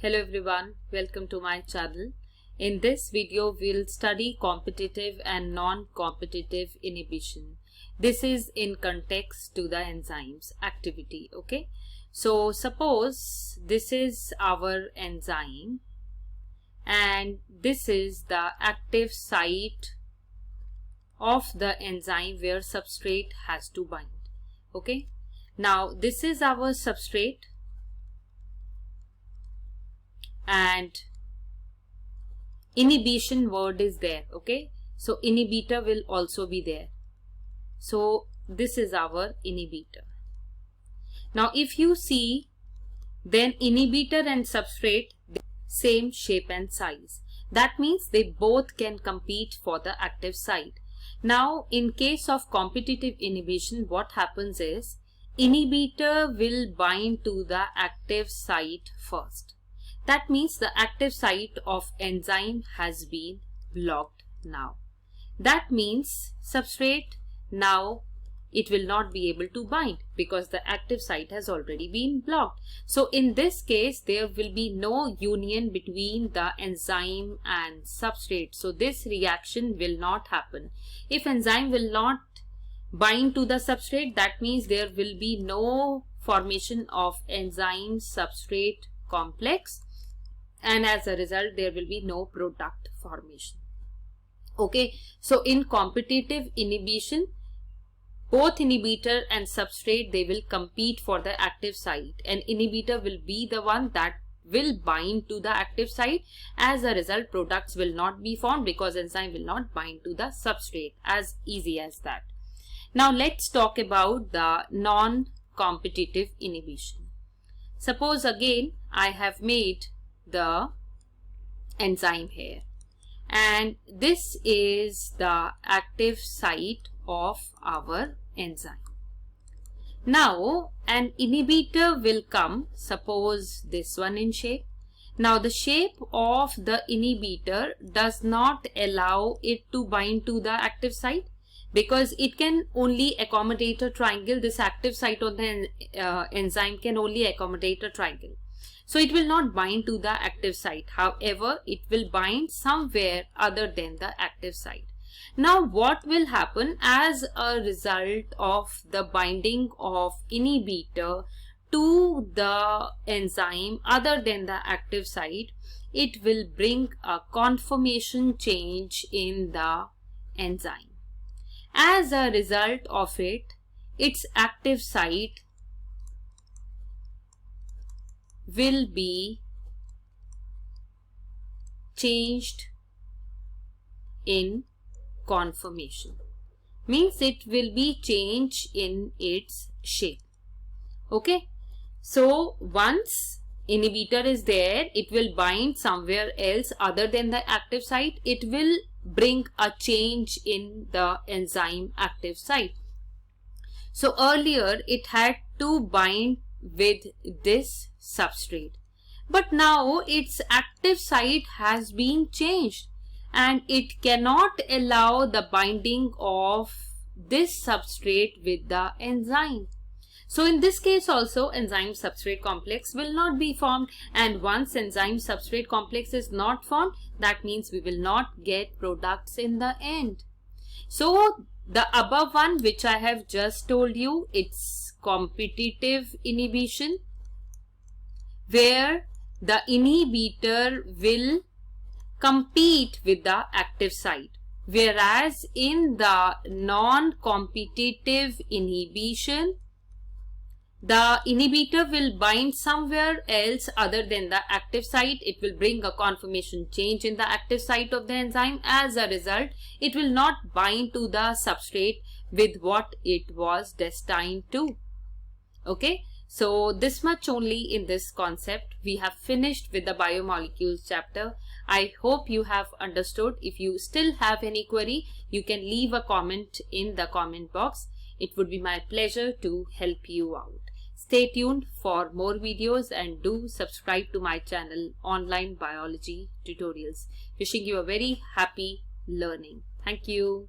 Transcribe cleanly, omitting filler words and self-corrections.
Hello everyone, welcome to my channel. In this video, we'll study competitive and non-competitive inhibition. This is in context to the enzyme's activity, okay? So suppose this is our enzyme and this is the active site of the enzyme where substrate has to bind, okay? Now this is our substrate and inhibition word is there, okay? So inhibitor will also be there. So this is our inhibitor. Now if you see, then inhibitor and substrate same shape and size. That means they both can compete for the active site. Now in case of competitive inhibition, what happens is inhibitor will bind to the active site first. That means the active site of enzyme has been blocked now. That means substrate now it will not be able to bind because the active site has already been blocked. So in this case there will be no union between the enzyme and substrate. So this reaction will not happen. If enzyme will not bind to the substrate, that means there will be no formation of enzyme substrate complex, and as a result there will be no product formation. Okay, so in competitive inhibition, both inhibitor and substrate, they will compete for the active site, and inhibitor will be the one that will bind to the active site. As a result, products will not be formed because enzyme will not bind to the substrate. As easy as that. Now let's talk about the non-competitive inhibition. Suppose again I have made the enzyme here and this is the active site of our enzyme. Now an inhibitor will come, suppose this one in shape. Now the shape of the inhibitor does not allow it to bind to the active site because it can only accommodate a triangle. This active site on the enzyme can only accommodate a triangle. So it will not bind to the active site. However, it will bind somewhere other than the active site. Now what will happen as a result of the binding of inhibitor to the enzyme other than the active site? It will bring a conformation change in the enzyme. As a result of it, its active site will be changed in conformation. Means it will be changed in its shape. Okay. So once inhibitor is there, it will bind somewhere else other than the active site. It will bring a change in the enzyme active site. So earlier it had to bind with this substrate, but now its active site has been changed and it cannot allow the binding of this substrate with the enzyme. So in this case also enzyme substrate complex will not be formed, and once enzyme substrate complex is not formed, that means we will not get products in the end. So the above one which I have just told you, it's competitive inhibition where the inhibitor will compete with the active site, whereas in the non-competitive inhibition, the inhibitor will bind somewhere else other than the active site. It will bring a conformation change in the active site of the enzyme. As a result, it will not bind to the substrate with what it was destined to. Okay. So this much only in this concept. We have finished with the biomolecules chapter. I hope you have understood. If you still have any query, you can leave a comment in the comment box. It would be my pleasure to help you out. Stay tuned for more videos and do subscribe to my channel Online Biology Tutorials. Wishing you a very happy learning. Thank you.